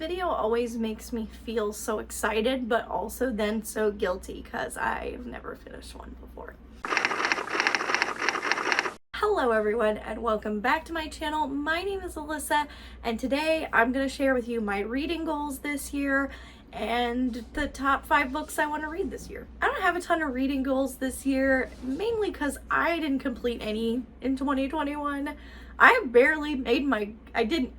video always makes me feel so excited, but also then so guilty because I've never finished one before. Hello everyone and welcome back to my channel. My name is Alyssa and today I'm going to share with you my reading goals this year and the top 5 books I want to read this year. I don't have a ton of reading goals this year, mainly because I didn't complete any in 2021. I barely made my, I didn't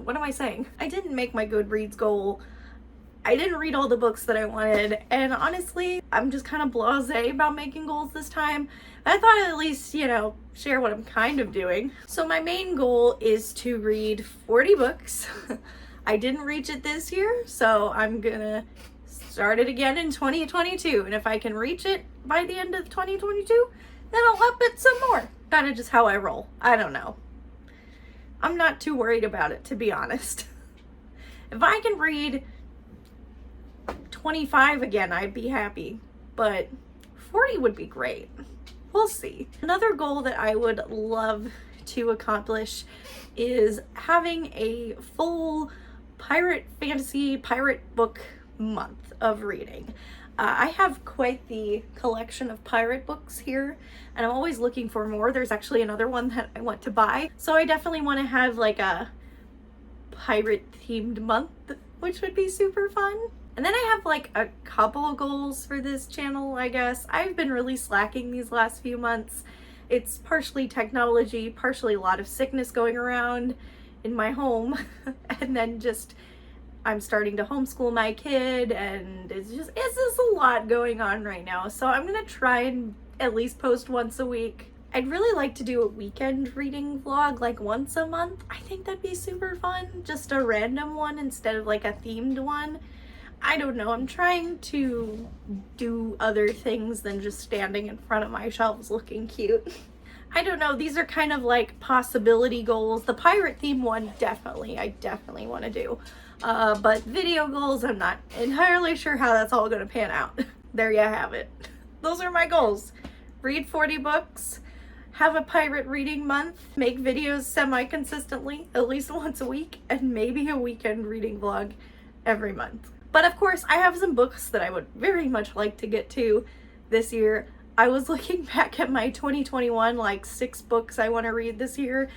what am I saying? I didn't make my Goodreads goal. I didn't read all the books that I wanted, and honestly, I'm just kind of blasé about making goals this time. I thought I'd at least, share what I'm kind of doing. So my main goal is to read 40 books. I didn't reach it this year, so I'm gonna start it again in 2022, and if I can reach it by the end of 2022, then I'll up it some more. Kind of just how I roll. I don't know. I'm not too worried about it, to be honest. If I can read 25 again, I'd be happy, but 40 would be great. We'll see. Another goal that I would love to accomplish is having a full pirate book month of reading. I have quite the collection of pirate books here, and I'm always looking for more. There's actually another one that I want to buy, so I definitely want to have like a pirate themed month, which would be super fun. And then I have like a couple of goals for this channel, I guess. I've been really slacking these last few months. It's partially technology, partially a lot of sickness going around in my home, and then just I'm starting to homeschool my kid, and it's just a lot going on right now. So I'm gonna try and at least post once a week. I'd really like to do a weekend reading vlog like once a month. I think that'd be super fun. Just a random one instead of like a themed one. I don't know, I'm trying to do other things than just standing in front of my shelves looking cute. I don't know, these are kind of like possibility goals. The pirate theme one, I definitely want to do. But video goals, I'm not entirely sure how that's all going to pan out. There you have it. Those are my goals. Read 40 books, have a pirate reading month, make videos semi-consistently, at least once a week, and maybe a weekend reading vlog every month. But of course, I have some books that I would very much like to get to this year. I was looking back at my 2021, like 6 books I want to read this year.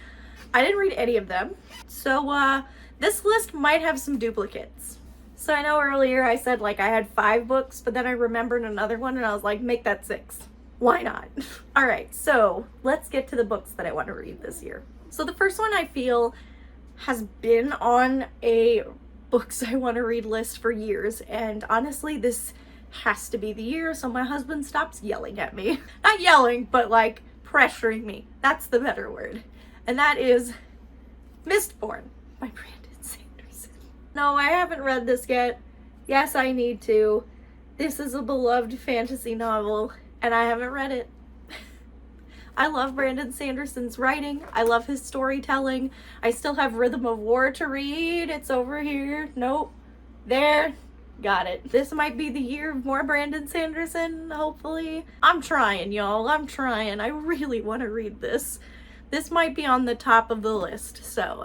I didn't read any of them. So this list might have some duplicates. So I know earlier I said like I had 5 books, but then I remembered another one and I was like, make that 6. Why not? All right, so let's get to the books that I want to read this year. So the first one I feel has been on a books I want to read list for years, and honestly this has to be the year so my husband stops yelling at me. Not yelling, but like pressuring me. That's the better word. And that is Mistborn by Brandon Sanderson. No, I haven't read this yet. Yes, I need to. This is a beloved fantasy novel and I haven't read it. I love Brandon Sanderson's writing. I love his storytelling. I still have Rhythm of War to read. It's over here. Nope. There. Got it. This might be the year of more Brandon Sanderson, hopefully. I'm trying, y'all. I'm trying. I really want to read this. This might be on the top of the list, so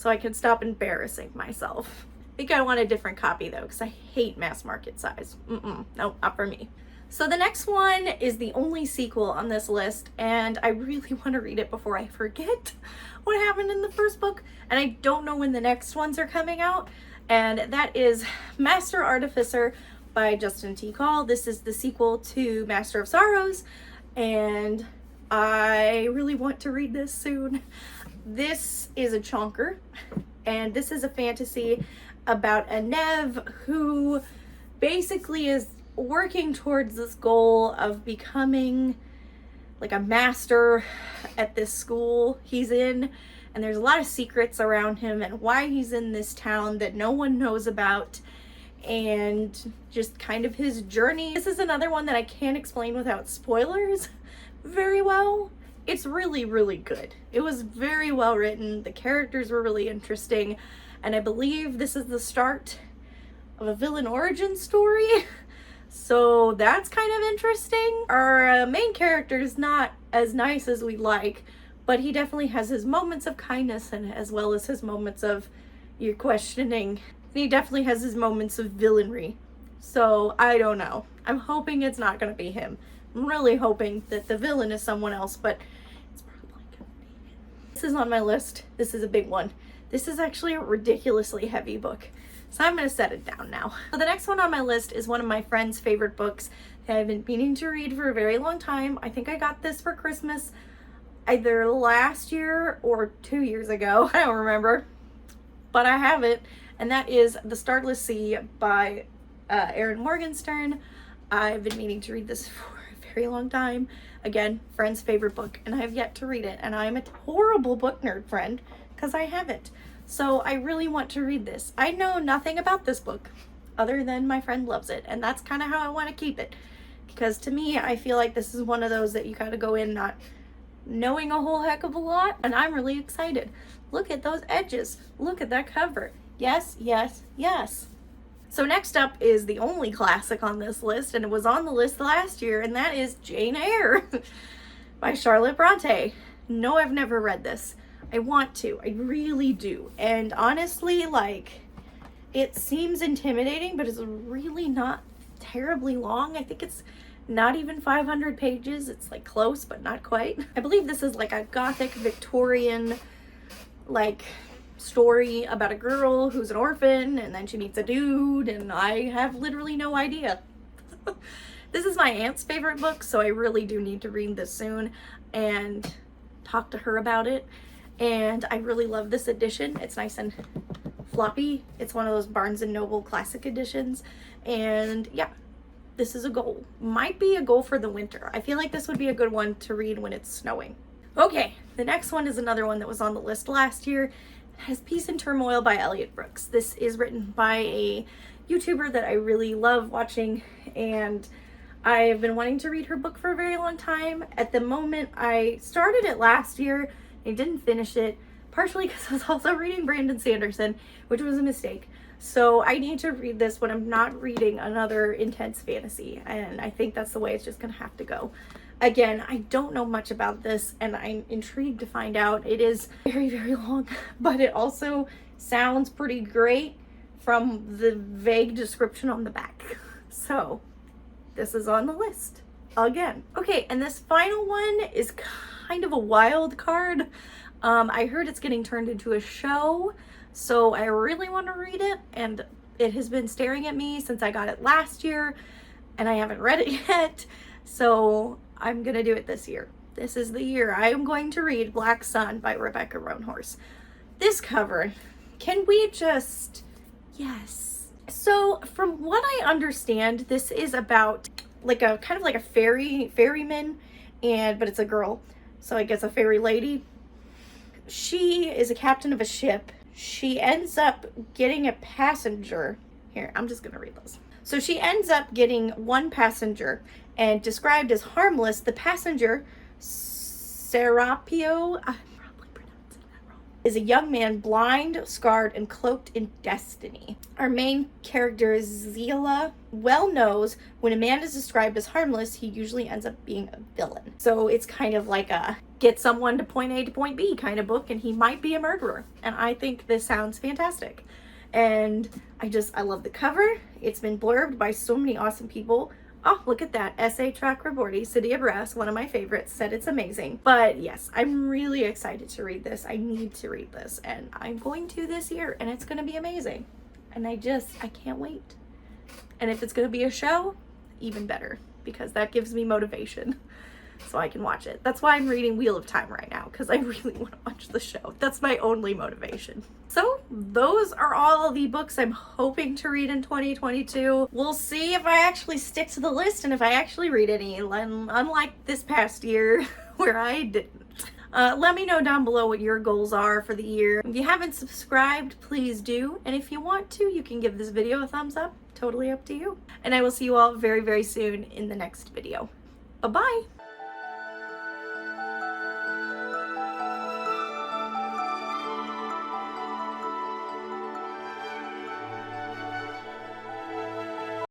I can stop embarrassing myself. I think I want a different copy, though, because I hate mass market size. Nope, not for me. So the next one is the only sequel on this list, and I really want to read it before I forget what happened in the first book, and I don't know when the next ones are coming out, and that is Master Artificer by Justin T. Call. This is the sequel to Master of Sorrows, and I really want to read this soon. This is a chonker, and this is a fantasy about a Nev who basically is working towards this goal of becoming like a master at this school he's in, and there's a lot of secrets around him and why he's in this town that no one knows about, and just kind of his journey. This is another one that I can't explain without spoilers very well. It's really, really good. It was very well written. The characters were really interesting, and I believe this is the start of a villain origin story. So that's kind of interesting. Our main character is not as nice as we like, but he definitely has his moments of kindness and as well as his moments of you're questioning. He definitely has his moments of villainy. So I don't know. I'm hoping it's not going to be him. I'm really hoping that the villain is someone else, but it's probably going to be him. This is on my list. This is a big one. This is actually a ridiculously heavy book. So I'm going to set it down now. So the next one on my list is one of my friend's favorite books that I've been meaning to read for a very long time. I think I got this for Christmas either last year or 2 years ago. I don't remember. But I have it. And that is The Starless Sea by Erin Morgenstern. I've been meaning to read this for a very long time. Again, friend's favorite book, and I have yet to read it. And I'm a horrible book nerd friend because I haven't. So I really want to read this. I know nothing about this book other than my friend loves it, and that's kind of how I want to keep it. Because to me, I feel like this is one of those that you gotta go in not knowing a whole heck of a lot, and I'm really excited. Look at those edges. Look at that cover. Yes, yes, yes. So next up is the only classic on this list, and it was on the list last year, and that is Jane Eyre by Charlotte Bronte. No, I've never read this. I want to. I really do. And honestly, like, it seems intimidating, but it's really not terribly long. I think it's not even 500 pages. It's like close, but not quite. I believe this is like a gothic Victorian, like, story about a girl who's an orphan, and then she meets a dude, and I have literally no idea. This is my aunt's favorite book, so I really do need to read this soon and talk to her about it. And I really love this edition. It's nice and floppy. It's one of those Barnes & Noble classic editions. And yeah, this is a goal. Might be a goal for the winter. I feel like this would be a good one to read when it's snowing. Okay, the next one is another one that was on the list last year. It has Peace and Turmoil by Elliot Brooks. This is written by a YouTuber that I really love watching, and I've been wanting to read her book for a very long time. At the moment, I started it last year. I didn't finish it, partially because I was also reading Brandon Sanderson, which was a mistake. So I need to read this when I'm not reading another intense fantasy, and I think that's the way it's just gonna have to go. Again, I don't know much about this, and I'm intrigued to find out. It is very, very long, but it also sounds pretty great from the vague description on the back. So this is on the list again. Okay, and this final one is kind of a wild card. I heard it's getting turned into a show, so I really want to read it, and it has been staring at me since I got it last year, and I haven't read it yet, so I'm gonna do it this year. This is the year I am going to read Black Sun by Rebecca Roanhorse. This cover, can we just, yes. So from what I understand, this is about like a kind of like a ferryman, but it's a girl. So I guess a fairy lady. She is a captain of a ship. She ends up getting a passenger. Here, I'm just gonna read this. So she ends up getting one passenger, and described as harmless, the passenger, Serapio, I'm probably pronouncing that wrong, is a young man blind, scarred, and cloaked in destiny. Our main character, Zila, well knows when a man is described as harmless, he usually ends up being a villain. So it's kind of like a get someone to point A to point B kind of book, and he might be a murderer. And I think this sounds fantastic. And I love the cover. It's been blurbed by so many awesome people. Oh, look at that. S.A. Chakraborty, City of Brass, one of my favorites, said it's amazing. But yes, I'm really excited to read this. I need to read this, and I'm going to this year, and it's going to be amazing. And I can't wait. And if it's going to be a show, even better, because that gives me motivation so I can watch it. That's why I'm reading Wheel of Time right now, because I really want to watch the show. That's my only motivation. So those are all the books I'm hoping to read in 2022. We'll see if I actually stick to the list and if I actually read any, unlike this past year where I didn't. Let me know down below what your goals are for the year. If you haven't subscribed, please do. And if you want to, you can give this video a thumbs up. Totally up to you. And I will see you all very, very soon in the next video. Bye-bye.